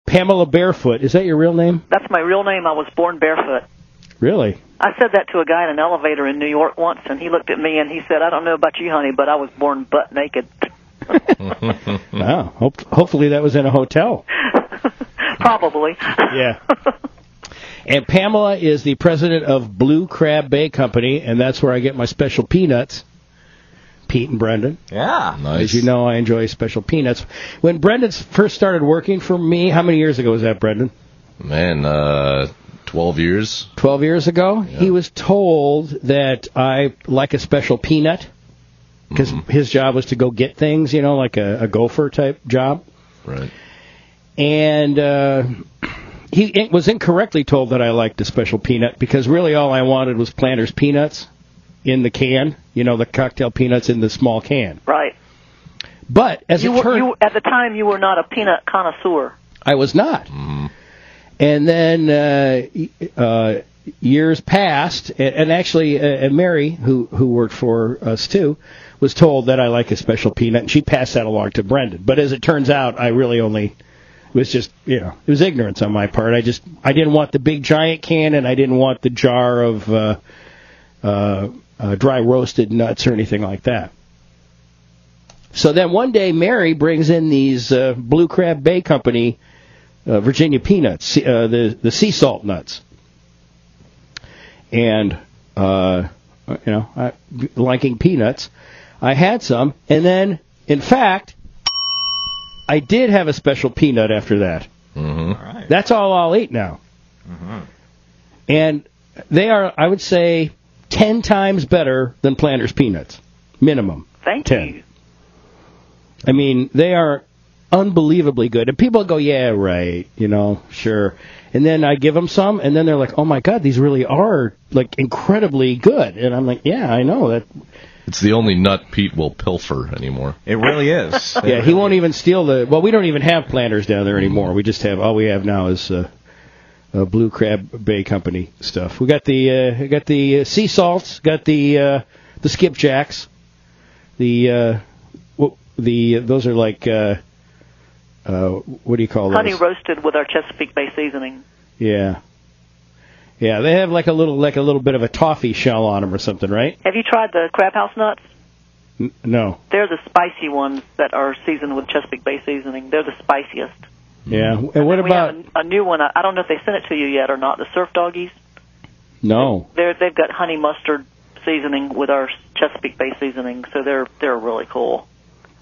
Pamela Barefoot. Is that your real name? That's my real name. I was born barefoot. Really? I said that to a guy in an elevator in New York once, and he looked at me and he said, I don't know about you, honey, but I was born butt naked. Wow. Hopefully that was in a hotel. Probably. Yeah. And Pamela is the president of Blue Crab Bay Company, and that's where I get my special peanuts. Pete and Brendan. Yeah. Nice. As you know, I enjoy special peanuts. When Brendan first started working for me, how many years ago was that, Brendan? Man, 12 years. 12 years ago? Yeah. He was told that I like a special peanut, because his job was to go get things, like a gopher type job. Right. And he was incorrectly told that I liked a special peanut, because really all I wanted was Planters peanuts in the can, the cocktail peanuts in the small can. Right. But as it turned... at the time, you were not a peanut connoisseur. I was not. Mm-hmm. And then years passed, and actually Mary, who worked for us too, was told that I like a special peanut, and she passed that along to Brendan. But as it turns out, I really only... It was just, it was ignorance on my part. I didn't want the big giant can, and I didn't want the jar of dry roasted nuts or anything like that. So then one day, Mary brings in these Blue Crab Bay Company Virginia peanuts, the sea salt nuts. And, liking peanuts, I had some, and then, in fact, I did have a special peanut after that. Mm-hmm. All right. That's all I'll eat now. Mm-hmm. And they are, I would say, 10 times better than Planters peanuts. Minimum. Thank 10. you. I mean, they are unbelievably good. And people go, yeah, right, sure. And then I give them some, and then they're like, oh, my God, these really are, incredibly good. And I'm like, yeah, I know that. It's the only nut Pete will pilfer anymore. It really is. Yeah, he won't even steal well, we don't even have Planters down there anymore. We just have, all we have now is Blue Crab Bay Company stuff. We got the sea salts, got the skipjacks, those are like, what do you call those? Honey roasted with our Chesapeake Bay seasoning. Yeah. Yeah, they have like a little bit of a toffee shell on them or something, right? Have you tried the crab house nuts? No. They're the spicy ones that are seasoned with Chesapeake Bay seasoning. They're the spiciest. Yeah. And what about... We have a new one. I don't know if they sent it to you yet or not, the Surf Doggies. No. They've got honey mustard seasoning with our Chesapeake Bay seasoning, so they're really cool.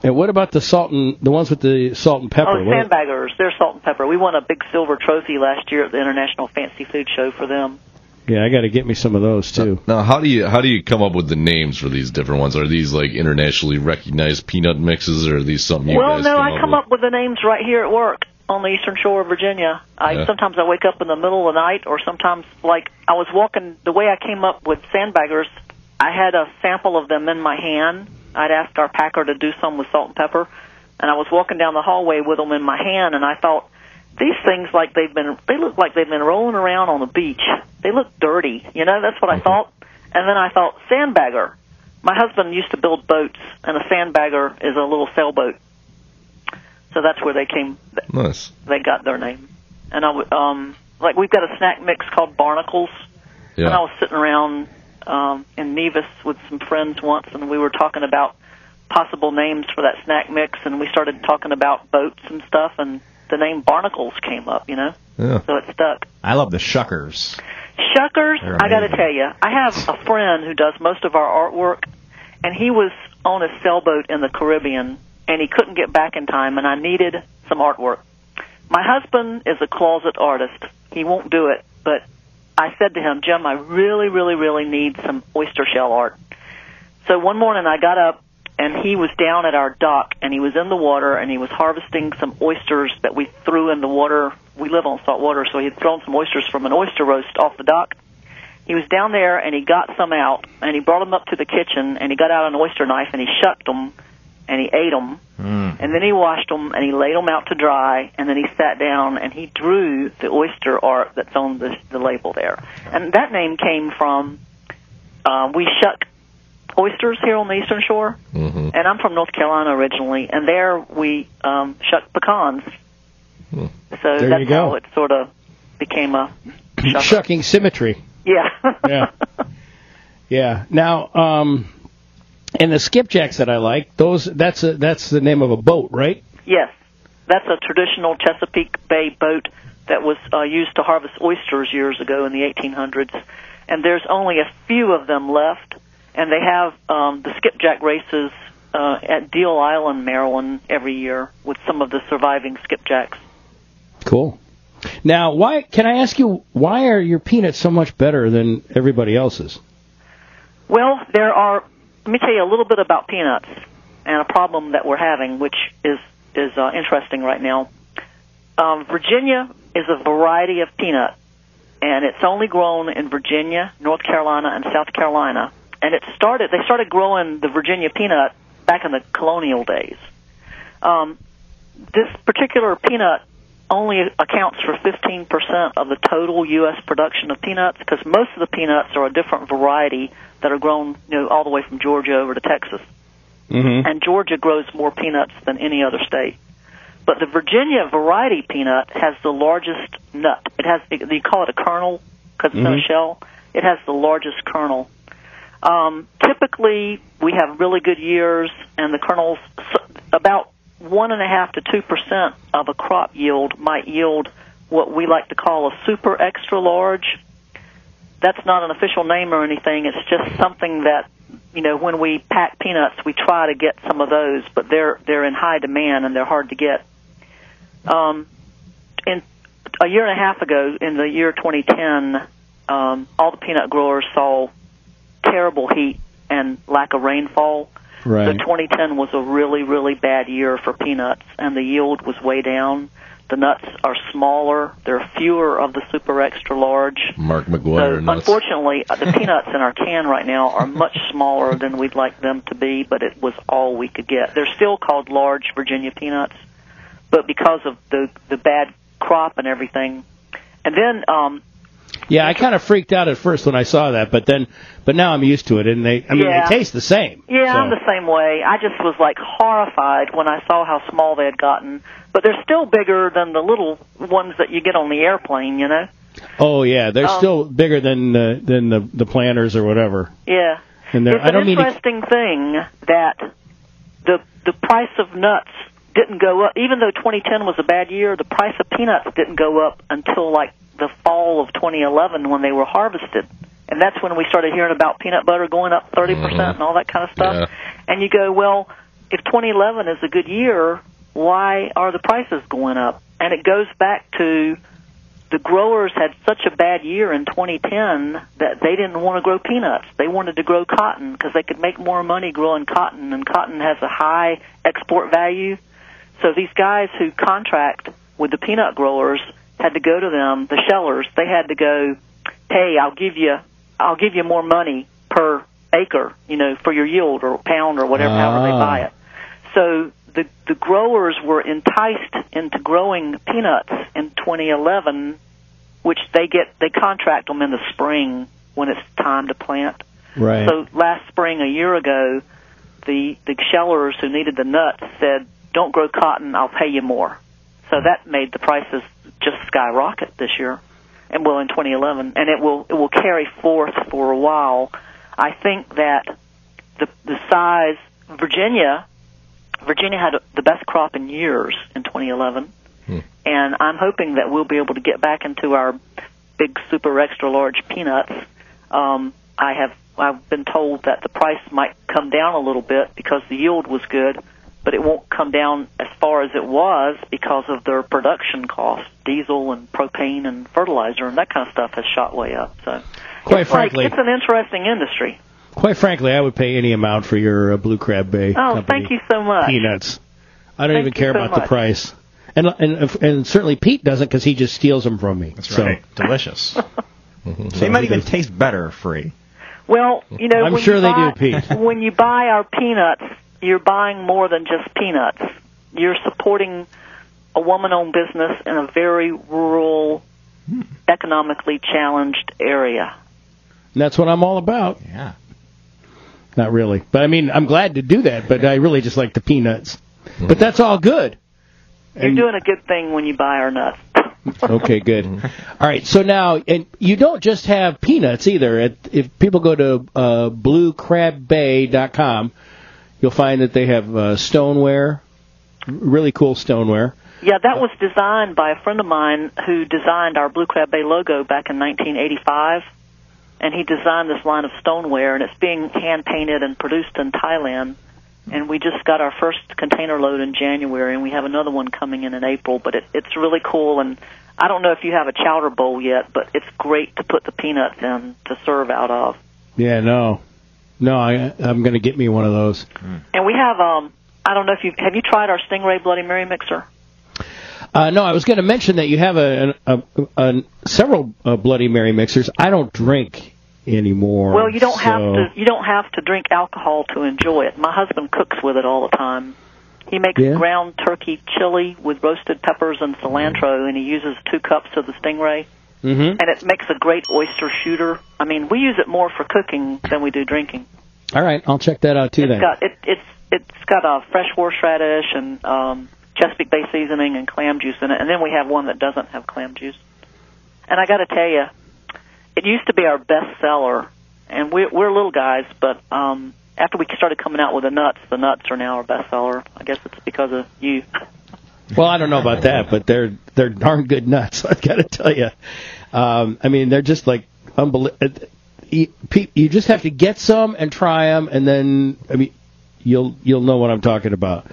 And what about the ones with the salt and pepper? Oh, sandbaggers. They're salt and pepper. We won a big silver trophy last year at the International Fancy Food Show for them. Yeah, I got to get me some of those too. Now, how do you come up with the names for these different ones? Are these like internationally recognized peanut mixes, or are these something you guys I come up with the names right here at work on the Eastern Shore of Virginia. Sometimes I wake up in the middle of the night, or sometimes I was walking. The way I came up with sandbaggers, I had a sample of them in my hand. I'd asked our packer to do some with salt and pepper, and I was walking down the hallway with them in my hand, and I thought, these things they look like they've been rolling around on the beach. They look dirty, that's what I thought. And then I thought, sandbagger. My husband used to build boats, and a sandbagger is a little sailboat. So that's where they came. Nice. They got their name. And we've got a snack mix called Barnacles. Yeah. And I was sitting around in Nevis with some friends once, and we were talking about possible names for that snack mix, and we started talking about boats and stuff, and the name Barnacles came up, Yeah. So it stuck. I love the Shuckers. Shuckers, I got to tell you, I have a friend who does most of our artwork, and he was on a sailboat in the Caribbean, and he couldn't get back in time, and I needed some artwork. My husband is a closet artist. He won't do it, but I said to him, Jim, I really, really, really need some oyster shell art. So one morning I got up, and he was down at our dock, and he was in the water, and he was harvesting some oysters that we threw in the water. We live on salt water, so he had thrown some oysters from an oyster roast off the dock. He was down there, and he got some out, and he brought them up to the kitchen, and he got out an oyster knife, and he shucked them, and he ate them, and then he washed them, and he laid them out to dry, and then he sat down, and he drew the oyster art that's on the label there. And that name came from, we shuck oysters here on the Eastern Shore, and I'm from North Carolina originally, and there we shuck pecans. So There that's you go. how it sort of became a shucker. Shucking symmetry. Yeah. Yeah. Yeah. Now, and the skipjacks that I like, that's the name of a boat, right? Yes. That's a traditional Chesapeake Bay boat that was used to harvest oysters years ago in the 1800s. And there's only a few of them left. And they have the skipjack races at Deal Island, Maryland, every year with some of the surviving skipjacks. Cool. Now, can I ask you, why are your peanuts so much better than everybody else's? Well, let me tell you a little bit about peanuts and a problem that we're having, which is interesting right now. Virginia is a variety of peanut, and it's only grown in Virginia, North Carolina, and South Carolina. And they started growing the Virginia peanut back in the colonial days. This particular peanut only accounts for 15% of the total U.S. production of peanuts, because most of the peanuts are a different variety that are grown, all the way from Georgia over to Texas. Mm-hmm. And Georgia grows more peanuts than any other state. But the Virginia variety peanut has the largest nut. You call it a kernel because it's in a shell. It has the largest kernel. Typically, we have really good years, and the kernels, about 1.5% to 2% of a crop yield might yield what we like to call a super extra large. That's not an official name or anything. It's just something that, when we pack peanuts, we try to get some of those, but they're in high demand and they're hard to get. In a year and a half ago, in the year 2010, all the peanut growers saw terrible heat and lack of rainfall. Right. So 2010 was a really, really bad year for peanuts, and the yield was way down. The nuts are smaller. There are fewer of the super extra large. Mark McGuire So, nuts. unfortunately, the peanuts in our can right now are much smaller than we'd like them to be, but it was all we could get. They're still called large Virginia peanuts, but because of the bad crop and everything. And then... yeah, I kind of freaked out at first when I saw that, but now I'm used to it, and they taste the same. Yeah, so. I'm the same way. I just was horrified when I saw how small they had gotten, but they're still bigger than the little ones that you get on the airplane, Oh yeah, they're still bigger than the planters or whatever. Yeah, and it's an interesting thing that the price of nuts didn't go up, even though 2010 was a bad year. The price of peanuts didn't go up until the fall of 2011 when they were harvested. And that's when we started hearing about peanut butter going up 30% and all that kind of stuff. Yeah. And you go, well, if 2011 is a good year, why are the prices going up? And it goes back to the growers had such a bad year in 2010 that they didn't want to grow peanuts. They wanted to grow cotton because they could make more money growing cotton, and cotton has a high export value. So these guys who contract with the peanut growers had to go to them, the shellers. They had to go, hey, I'll give you more money per acre, for your yield or pound or whatever, however they buy it. So the growers were enticed into growing peanuts in 2011, which they contract them in the spring when it's time to plant. Right. So last spring, a year ago, the shellers who needed the nuts said, don't grow cotton, I'll pay you more. So that made the prices just skyrocket this year, and in 2011, and it will carry forth for a while. I think that the size Virginia had the best crop in years in 2011, and I'm hoping that we'll be able to get back into our big super extra large peanuts. I've been told that the price might come down a little bit because the yield was good, but it won't come down as far as it was because of their production costs. Diesel and propane and fertilizer and that kind of stuff has shot way up. So, quite frankly, it's an interesting industry. Quite frankly, I would pay any amount for your Blue Crab Bay company thank you so much. peanuts. I don't even care so about much. the price. And certainly Pete doesn't, because he just steals them from me. That's right. Delicious. They might even taste better free. Well, I'm sure they do, Pete. When you buy our peanuts, you're buying more than just peanuts. You're supporting a woman-owned business in a very rural, economically challenged area. And that's what I'm all about. Yeah. Not really. But, I'm glad to do that, but I really just like the peanuts. But that's all good. You're doing a good thing when you buy our nuts. Okay, good. All right, so now, and you don't just have peanuts either. If people go to bluecrabbay.com, you'll find that they have stoneware, really cool stoneware. Yeah, that was designed by a friend of mine who designed our Blue Crab Bay logo back in 1985, and he designed this line of stoneware, and it's being hand-painted and produced in Thailand. And we just got our first container load in January, and we have another one coming in April. But it's really cool, and I don't know if you have a chowder bowl yet, but it's great to put the peanuts in to serve out of. Yeah, no, I'm going to get me one of those. And we have, I don't know if have you tried our Stingray Bloody Mary mixer? No, I was going to mention that you have several Bloody Mary mixers. I don't drink anymore. Well, you don't have to drink alcohol to enjoy it. My husband cooks with it all the time. He makes ground turkey chili with roasted peppers and cilantro, and he uses 2 cups of the Stingray. And it makes a great oyster shooter. I mean, we use it more for cooking than we do drinking. All right, I'll check that out too. It's got a fresh horseradish and Chesapeake Bay seasoning and clam juice in it, and then we have one that doesn't have clam juice. And I got to tell you, it used to be our best seller, and we're little guys, but after we started coming out with the nuts are now our best seller. I guess it's because of you. Well, I don't know about that, but they're darn good nuts. I've got to tell you. I mean, they're just like unbelievable. You just have to get some and try them, and then you'll know what I'm talking about.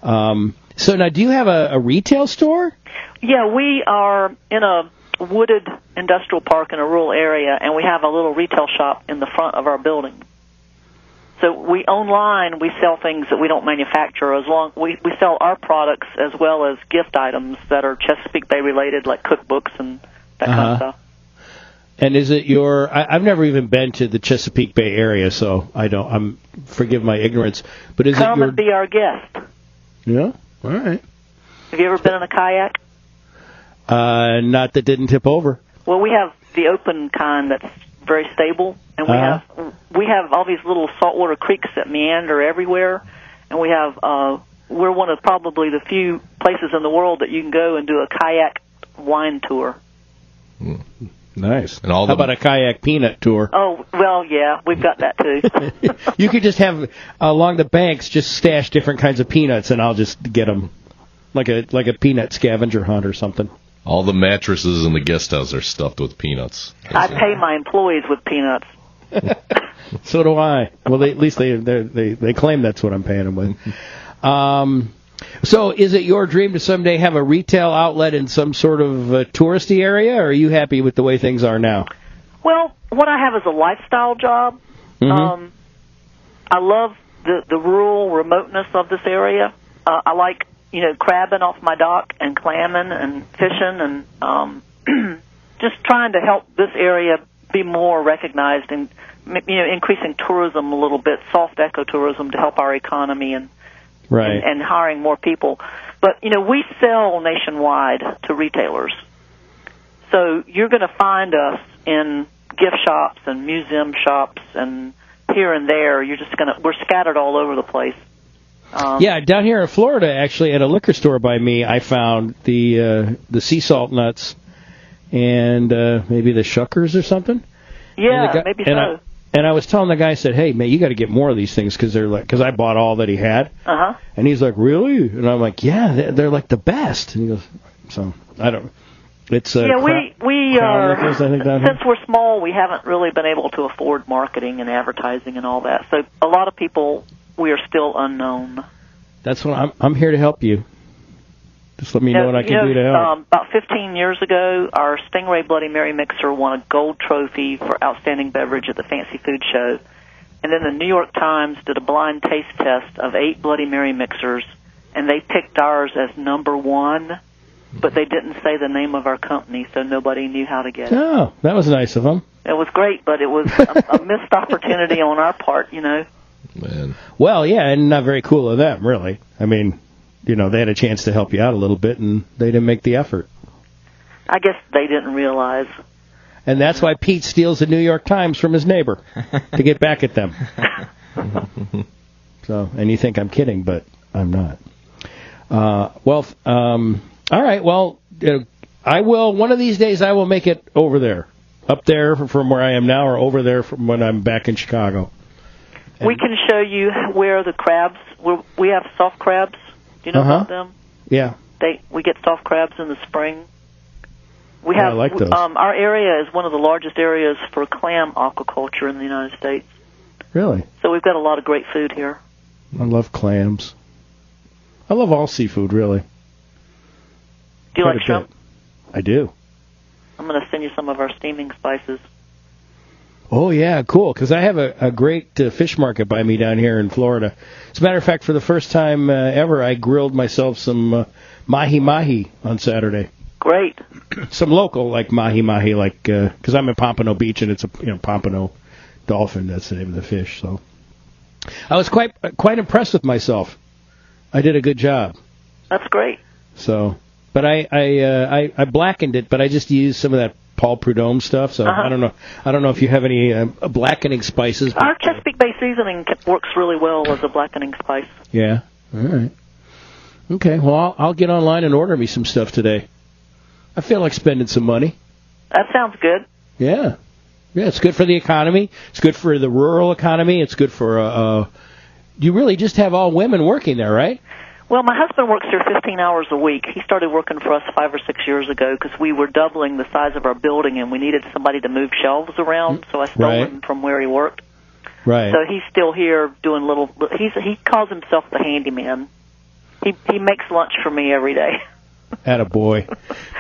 So now, do you have a retail store? Yeah, we are in a wooded industrial park in a rural area, and we have a little retail shop in the front of our building. So we online we sell things that we don't manufacture. We sell our products as well as gift items that are Chesapeake Bay related, like cookbooks and that kind of stuff. And is it I've never even been to the Chesapeake Bay area, so forgive my ignorance. But is Come and be our guest. Yeah. All right. Have you ever been in a kayak? Not that didn't tip over. Well, we have the open kind that's very stable, and we have all these little saltwater creeks that meander everywhere, and we have we're one of probably the few places in the world that you can go and do a kayak wine tour. Nice. And how about a kayak peanut tour? Oh, well, yeah, we've got that too. You could just have along the banks just stash different kinds of peanuts, and I'll just get them like a peanut scavenger hunt or something. All the mattresses in the guest house are stuffed with peanuts. I pay my employees with peanuts. So do I. Well, at least they claim that's what I'm paying them with. So is it your dream to someday have a retail outlet in some sort of touristy area, or are you happy with the way things are now? Well, what I have is a lifestyle job. I love the rural remoteness of this area. I like crabbing off my dock and clamming and fishing and just trying to help this area be more recognized and increasing tourism a little bit, soft ecotourism to help our economy and hiring more people. But we sell nationwide to retailers, so you're going to find us in gift shops and museum shops and here and there. We're scattered all over the place. Down here in Florida, actually, at a liquor store by me, I found the sea salt nuts and maybe the shuckers or something. Yeah, maybe so. And I was telling the guy, I said, "Hey, man, you got to get more of these things because I bought all that he had." And he's like, "Really?" And I'm like, "Yeah, they're like the best." And he goes, "So I don't." It's we are since we're small, we haven't really been able to afford marketing and advertising and all that. So a lot of people. We are still unknown. That's what I'm here to help you. Just let me know what I can do to help. About 15 years ago, our Stingray Bloody Mary mixer won a gold trophy for outstanding beverage at the Fancy Food Show. And then the New York Times did a blind taste test of 8 Bloody Mary mixers, and they picked ours as number 1, but they didn't say the name of our company, so nobody knew how to get it. Oh, that was nice of them. It was great, but it was a missed opportunity on our part, Man. Well, yeah, and not very cool of them, really. I mean, they had a chance to help you out a little bit, and they didn't make the effort. I guess they didn't realize. And that's why Pete steals the New York Times from his neighbor, to get back at them. So, and you think I'm kidding, but I'm not. All right. Well, I will. One of these days, I will make it over there, up there from where I am now, or over there from when I'm back in Chicago. We can show you where the crabs. We have soft crabs. Do you know about them? Yeah. We get soft crabs in the spring. We have. I like those. Our area is one of the largest areas for clam aquaculture in the United States. Really? So we've got a lot of great food here. I love clams. I love all seafood, really. Do you like shrimp? I do. I'm going to send you some of our steaming spices. Oh, yeah, cool, because I have a great fish market by me down here in Florida. As a matter of fact, for the first time ever, I grilled myself some mahi-mahi on Saturday. Great. Some local, like mahi-mahi, like, because I'm in Pompano Beach, and it's a Pompano dolphin, that's the name of the fish, so. I was quite impressed with myself. I did a good job. That's great. So, but I blackened it, but I just used some of that Paul Prudhomme stuff. So I don't know if you have any blackening spices. Our Chesapeake Bay seasoning works really well as a blackening spice. Yeah. All right. Okay. Well, I'll get online and order me some stuff today. I feel like spending some money. That sounds good. Yeah. Yeah. It's good for the economy. It's good for the rural economy. It's good for. You really just have all women working there, right? Well, my husband works here 15 hours a week. He started working for us 5 or 6 years ago because we were doubling the size of our building and we needed somebody to move shelves around, so I stole him from where he worked. Right. So he's still here doing little. He calls himself the handyman. He makes lunch for me every day. Attaboy.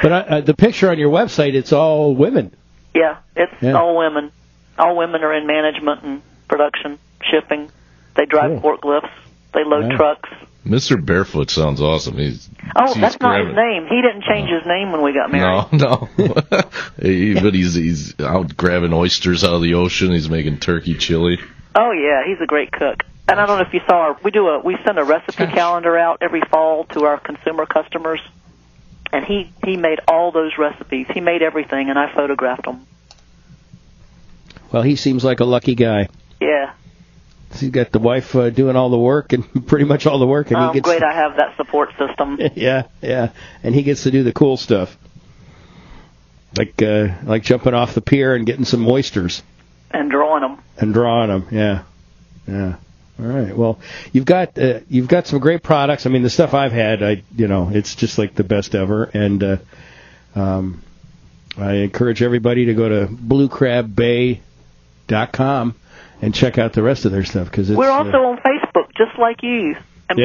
But the picture on your website, it's all women. Yeah, it's all women. All women are in management and production, shipping. They drive forklifts. They load trucks. Mr. Barefoot sounds awesome. He's that's not his name. He didn't change his name when we got married. No. But he's out grabbing oysters out of the ocean. He's making turkey chili. Oh yeah, he's a great cook. And I don't know if you saw we send a recipe calendar out every fall to our consumer customers. And he made all those recipes. He made everything, and I photographed them. Well, he seems like a lucky guy. Yeah. He's got the wife doing all the work, and pretty much all the work. And he gets great I have that support system. Yeah. And he gets to do the cool stuff. Like jumping off the pier and getting some oysters. And drawing them. Yeah. All right. Well, you've got some great products. I mean, the stuff I've had, it's just like the best ever. And I encourage everybody to go to bluecrabbay.com and check out the rest of their stuff because we're also on Facebook, just like you. And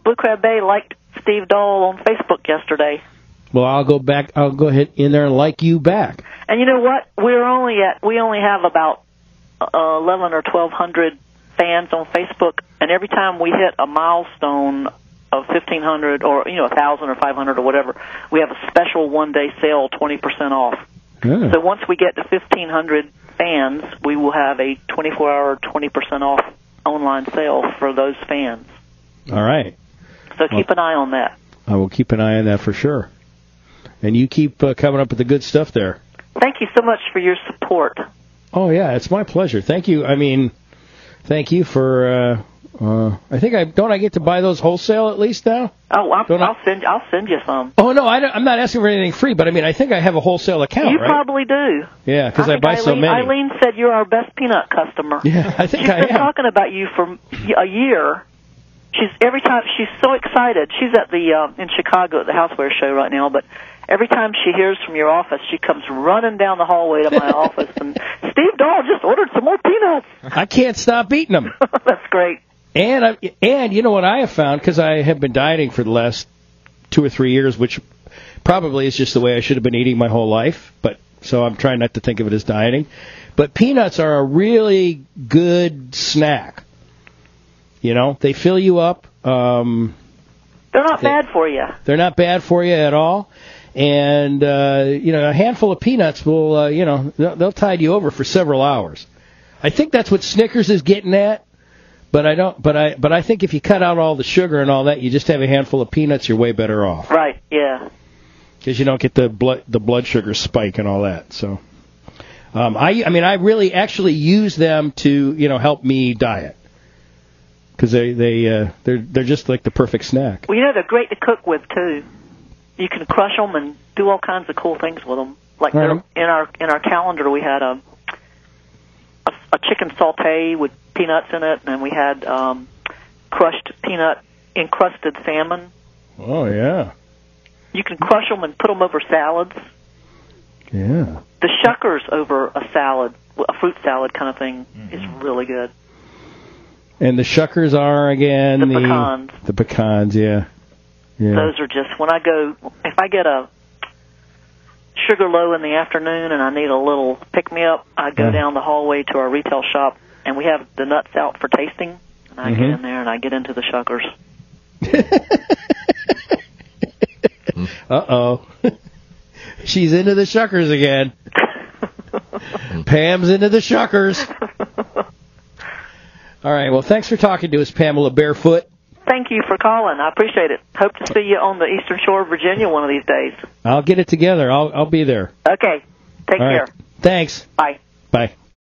Blue Crab Bay liked Steve Dahl on Facebook yesterday. Well, I'll go ahead in there and like you back. And you know what? We only have about 11 or 1,200 fans on Facebook, and every time we hit a milestone of 1,500 or 1,000 or 500 or whatever, we have a special one-day sale, 20% off. Yeah. So once we get to 1,500 fans, we will have a 24-hour 20% off online sale for those fans. All right. So keep an eye on that. I will keep an eye on that for sure. And you keep coming up with the good stuff there. Thank you so much for your support. Oh yeah, it's my pleasure. Thank you. I mean, thank you for. I think I get to buy those wholesale at least now. Oh, I'll send you some. Oh no, I'm not asking for anything free, but I mean I think I have a wholesale account. You right? Probably do. Yeah, because I buy so many. Eileen said you're our best peanut customer. Yeah, I think She's been talking about you for a year. Every time she's so excited. She's at the in Chicago at the Houseware Show right now, but every time she hears from your office, she comes running down the hallway to my office and Steve Dahl just ordered some more peanuts. I can't stop eating them. That's great. And you know what I have found, because I have been dieting for the last 2 or 3 years, which probably is just the way I should have been eating my whole life, but so I'm trying not to think of it as dieting. But peanuts are a really good snack. They fill you up. They're not bad for you. They're not bad for you at all. And, a handful of peanuts will, they'll tide you over for several hours. I think that's what Snickers is getting at. But I think if you cut out all the sugar and all that, you just have a handful of peanuts, you're way better off. Right, yeah. Because you don't get the blood sugar spike and all that. So, I really actually use them to, help me diet. because they're just like the perfect snack. Well, they're great to cook with too. You can crush them and do all kinds of cool things with them. Like in our calendar, we had a chicken sauté with peanuts in it, and we had crushed peanut encrusted salmon. Oh yeah. You can crush them and put them over salads. Yeah. The shuckers over a salad, a fruit salad kind of thing, is really good. And the shuckers are again the pecans. The pecans, yeah. Those are just if I get a sugar low in the afternoon and I need a little pick me up, I go down the hallway to our retail shop, and we have the nuts out for tasting, and I get in there and I get into the shuckers. Uh-oh. She's into the shuckers again. Pam's into the shuckers. All right, well, thanks for talking to us, Pamela Barefoot. Thank you for calling. I appreciate it. Hope to see you on the Eastern Shore of Virginia one of these days. I'll get it together. I'll be there. Okay. Take care. Thanks. Bye. Bye.